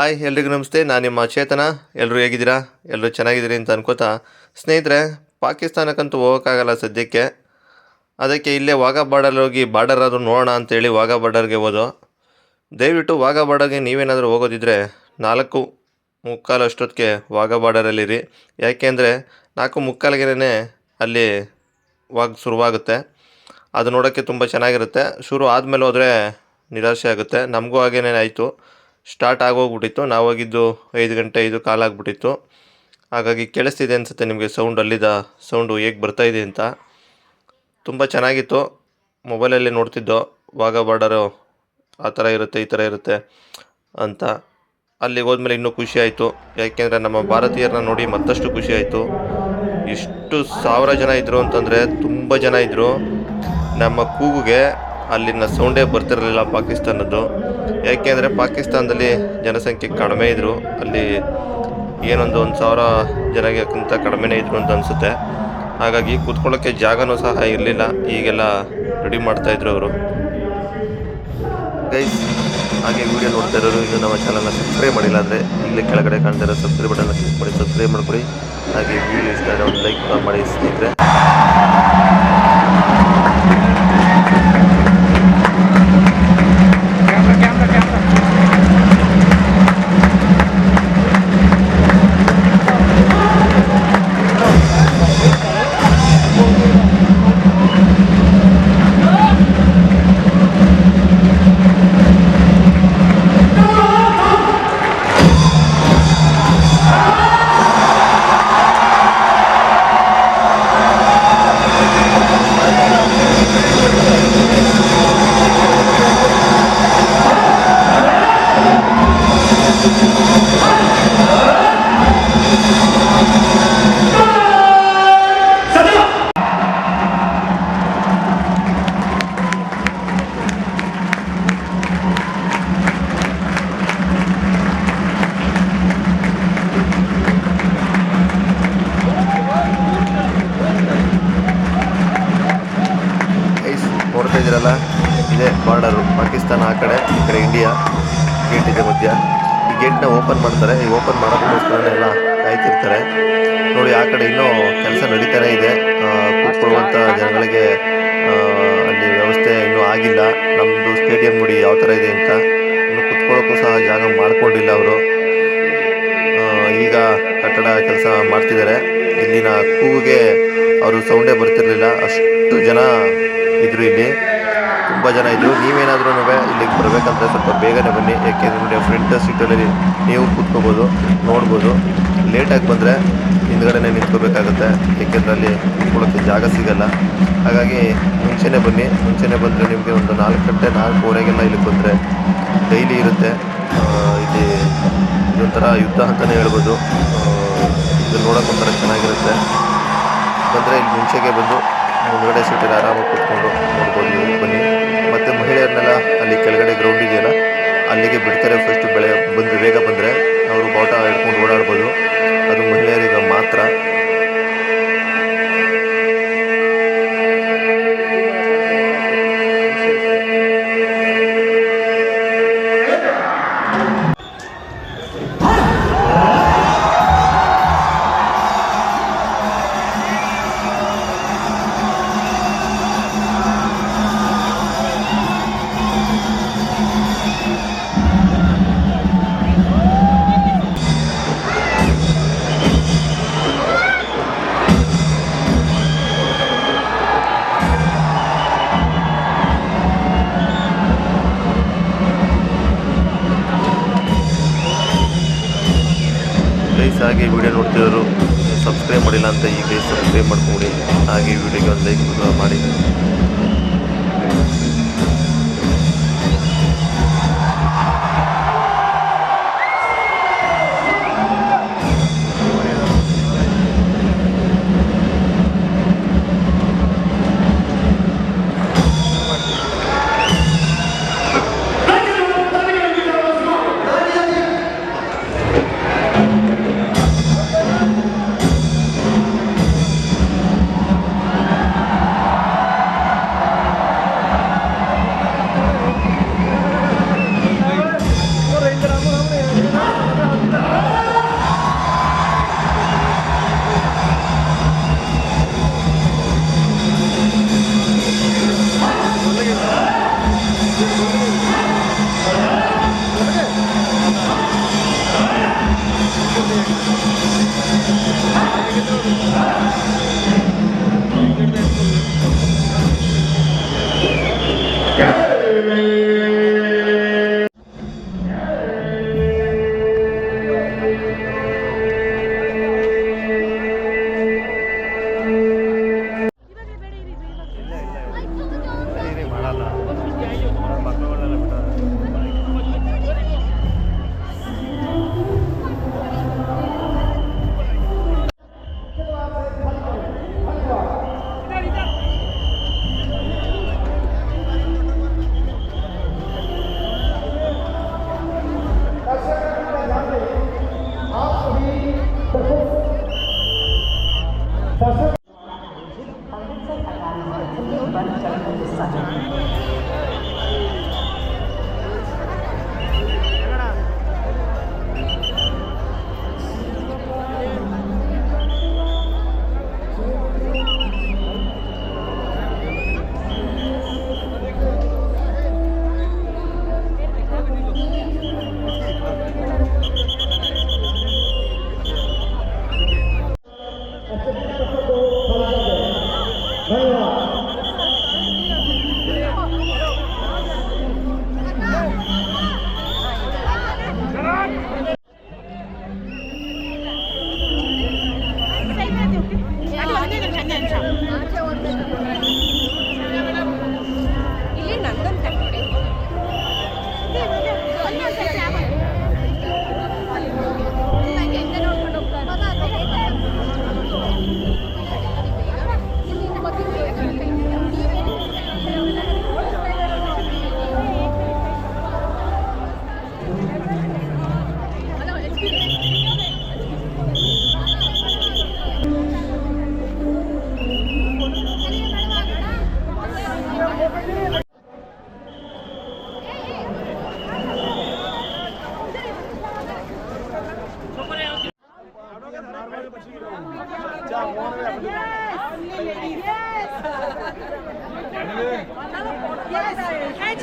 Hi ಎಲ್ರಿಗೂ ನಮಸ್ತೆ. ನಾನು ನಿಮ್ಮ ಚೇತನ. ಎಲ್ಲರೂ ಹೇಗಿದ್ದೀರಾ? ಎಲ್ಲರೂ ಚೆನ್ನಾಗಿದ್ದೀರಿ ಅಂತ ಅನ್ಕೋತಾ, ಸ್ನೇಹಿತರೆ, ಪಾಕಿಸ್ತಾನಕ್ಕಂತೂ ಹೋಗೋಕ್ಕಾಗಲ್ಲ ಸದ್ಯಕ್ಕೆ. ಅದಕ್ಕೆ ಇಲ್ಲೇ ವಾಘಾ ಬಾರ್ಡರ್ ಹೋಗಿ ಬಾರ್ಡರ್ ಆದರೂ ನೋಡೋಣ ಅಂತೇಳಿ ವಾಘಾ ಬಾರ್ಡರ್ಗೆ ಹೋದೋ. ದಯವಿಟ್ಟು ವಾಘಾ ಬಾರ್ಡರ್ಗೆ ನೀವೇನಾದರೂ ಹೋಗೋದಿದ್ರೆ 4:45 ಅಷ್ಟೊತ್ತಿಗೆ ವಾಘಾ ಬಾರ್ಡರಲ್ಲಿರಿ. ಯಾಕೆಂದರೆ 4:45ಗೆ ಅಲ್ಲಿ ಶುರುವಾಗುತ್ತೆ. ಅದು ನೋಡೋಕ್ಕೆ ತುಂಬ ಚೆನ್ನಾಗಿರುತ್ತೆ. ಶುರು ಆದಮೇಲೆ ಹೋದರೆ ನಿರಾಸೆ ಆಗುತ್ತೆ. ನಮಗೂ ಹಾಗೇನೇ ಆಯಿತು. ಸ್ಟಾರ್ಟ್ ಆಗೋಗ್ಬಿಟ್ಟಿತ್ತು. ನಾವು ಹೋಗಿದ್ದು 5 ಗಂಟೆ 5:15 ಆಗಿಬಿಟ್ಟಿತ್ತು. ಹಾಗಾಗಿ ಕೇಳಿಸ್ತಿದೆ ಅನಿಸುತ್ತೆ ನಿಮಗೆ ಅಲ್ಲಿದ್ದ ಸೌಂಡು ಹೇಗೆ ಬರ್ತಾಯಿದೆ ಅಂತ. ತುಂಬ ಚೆನ್ನಾಗಿತ್ತು. ಮೊಬೈಲಲ್ಲಿ ನೋಡ್ತಿದ್ದೋ ವಾಘಾ ಬಾರ್ಡರು ಆ ಥರ ಇರುತ್ತೆ, ಈ ಥರ ಇರುತ್ತೆ ಅಂತ. ಅಲ್ಲಿಗೆ ಹೋದ್ಮೇಲೆ ಇನ್ನೂ ಖುಷಿ ಆಯಿತು. ಯಾಕೆಂದರೆ ನಮ್ಮ ಭಾರತೀಯರನ್ನ ನೋಡಿ ಮತ್ತಷ್ಟು ಖುಷಿ ಆಯಿತು. ಎಷ್ಟು 1000 ಜನ ಇದ್ದರು ಅಂತಂದರೆ ತುಂಬ ಜನ ಇದ್ದರು. ನಮ್ಮ ಕೂಗುಗೆ ಅಲ್ಲಿನ ಸೌಂಡೇ ಬರ್ತಿರಲಿಲ್ಲ ಪಾಕಿಸ್ತಾನದ್ದು. ಯಾಕೆಂದರೆ ಪಾಕಿಸ್ತಾನದಲ್ಲಿ ಜನಸಂಖ್ಯೆ ಕಡಿಮೆ ಇದ್ದರು. ಅಲ್ಲಿ ಏನೊಂದು 1000 ಜನಕ್ಕಿಂತ ಕಡಿಮೆನೇ ಇದ್ದರು ಅಂತ ಅನಿಸುತ್ತೆ. ಹಾಗಾಗಿ ಕೂತ್ಕೊಳ್ಳೋಕ್ಕೆ ಜಾಗನೂ ಸಹ ಇರಲಿಲ್ಲ. ಈಗೆಲ್ಲ ರೆಡಿ ಮಾಡ್ತಾಯಿದ್ರು ಅವರು. ಗೈಸ್, ಹಾಗೆ ವಿಡಿಯೋ ನೋಡ್ತಾ ಇರೋರು ಇನ್ನೂ ನಮ್ಮ ಚಾನಲ್ನ ಸಬ್ಸ್ಕ್ರೈಬ್ ಮಾಡಿಲ್ಲ ಅಂದರೆ ಈಗಲೇ ಕೆಳಗಡೆ ಕಾಣ್ತಾ ಇರೋ ಸಬ್ಸ್ಕ್ರೈಬ್ ಬಟನ್ನ ಕ್ಲಿಕ್ ಮಾಡಿ ಸಬ್ಸ್ಕ್ರೈಬ್ ಮಾಡಿಕೊಡಿ. ಹಾಗೆ ವಿಡಿಯೋ ಇಷ್ಟ ಆದರೆ ಒಂದು ಲೈಕ್ ಮಾಡಿ ಸ್ನೇಹಿತರೆ. ನೋಡ್ತಾ ಇದ್ದೀರಲ್ಲ, ಇದೇ ಬಾರ್ಡರು. ಪಾಕಿಸ್ತಾನ ಆ ಕಡೆ, ಈ ಕಡೆ ಇಂಡಿಯಾ. ಗೇಟ್ ಇದೆ ಮಧ್ಯ. ಈ ಗೇಟ್ನ ಓಪನ್ ಮಾಡ್ತಾರೆ. ಈ ಓಪನ್ ಮಾಡೋದಕ್ಕೋಸ್ಕರ ಎಲ್ಲ ಕಾಯ್ತಿರ್ತಾರೆ ನೋಡಿ. ಆ ಕಡೆ ಇನ್ನೂ ಕೆಲಸ ನಡೀತಾನೆ ಇದೆ. ಕೂತ್ಕೊಳ್ಳುವಂಥ ಜನಗಳಿಗೆ ಅಲ್ಲಿ ವ್ಯವಸ್ಥೆ ಇನ್ನೂ ಆಗಿಲ್ಲ. ನಮ್ಮದು ಸ್ಟೇಡಿಯಂ ನೋಡಿ ಯಾವ ಥರ ಇದೆ ಅಂತ. ಇನ್ನು ಕುತ್ಕೊಳ್ಳೋಕ್ಕೂ ಸಹ ಜಾಗ ಮಾಡ್ಕೊಂಡಿಲ್ಲ ಅವರು. ಈಗ ಕಟ್ಟಡ ಕೆಲಸ ಮಾಡ್ತಿದ್ದಾರೆ. ಇಲ್ಲಿನ ಕೂಗಿಗೆ ಅವರು ಸೌಂಡೇ ಬರ್ತಿರಲಿಲ್ಲ. ಅಷ್ಟು ಜನ ಇದ್ರು. ಇಲ್ಲಿ ತುಂಬ ಜನ ಇದ್ದರು. ನೀವೇನಾದ್ರೂ ಇಲ್ಲಿಗೆ ಬರಬೇಕಂದ್ರೆ ಸ್ವಲ್ಪ ಬೇಗನೆ ಬನ್ನಿ. ಏಕೆಂದರೆ ಫ್ರಂಟ್ ಸೀಟಲ್ಲಿ ನೀವು ಕೂತ್ಕೋಬೋದು, ನೋಡ್ಬೋದು. ಲೇಟಾಗಿ ಬಂದರೆ ಹಿಂದ್ಗಡೆನೇ ನಿಂತ್ಕೋಬೇಕಾಗುತ್ತೆ. ಏಕೆಂದರೆ ಅಲ್ಲಿ ಕೂತ್ಕೊಳ್ಳೋಕ್ಕೆ ಜಾಗ ಸಿಗಲ್ಲ. ಹಾಗಾಗಿ ಮುಂಚೆನೇ ಬನ್ನಿ. ಮುಂಚೆನೇ ಬಂದರೆ ನಿಮಗೆ ಒಂದು 4 ಗಂಟೆ 4:15 ಇಲ್ಲಿಗೆ ಬಂದರೆ ಡೈಲಿ ಇರುತ್ತೆ. ಇಲ್ಲಿ ಇದೊಂಥರ ಯುದ್ಧ ಅಂತಲೇ ಹೇಳ್ಬೋದು. ಇದು ನೋಡೋಕ್ಕೊಂಥರ ಚೆನ್ನಾಗಿರುತ್ತೆ. ಬಂದರೆ ಇಲ್ಲಿ ಮುಂಚೆಗೆ ಬಂದು ಮುಂದ್ಗಡೆ ಸೀಟಲ್ಲಿ ಆರಾಮಾಗಿ ಕೂತ್ಕೊಂಡು ನೋಡ್ಬೋದು. ಬನ್ನಿ. ಮತ್ತು ಮಹಿಳೆಯರನ್ನೆಲ್ಲ ಅಲ್ಲಿ ಕೆಳಗಡೆ ಗ್ರೌಂಡ್ ಇದೆಯಲ್ಲ, ಅಲ್ಲಿಗೆ ಬಿಡ್ತಾರೆ. ಫಸ್ಟ್ ಬೇಗ ಬಂದರೆ ಅವರು ಬಾವುಟ ಹಿಡ್ಕೊಂಡು ಓಡಾಡ್ಬೋದು. ಅದು ಮಹಿಳೆಯರಿಗೆ ಮಾತ್ರ. ಹಾಗೆ ವಿಡಿಯೋ ನೋಡ್ತಿರೋರು ಸಬ್ಸ್ಕ್ರೈಬ್ ಮಾಡಿಲ್ಲ ಅಂತ ಈಗಲೇ ಸಬ್ಸ್ಕ್ರೈಬ್ ಮಾಡ್ಕೊಬಿಡಿ. ಹಾಗೆ ವಿಡಿಯೋಗೆ ಒಂದು ಲೈಕ್ ಮಾಡಿ. Yes. Hey,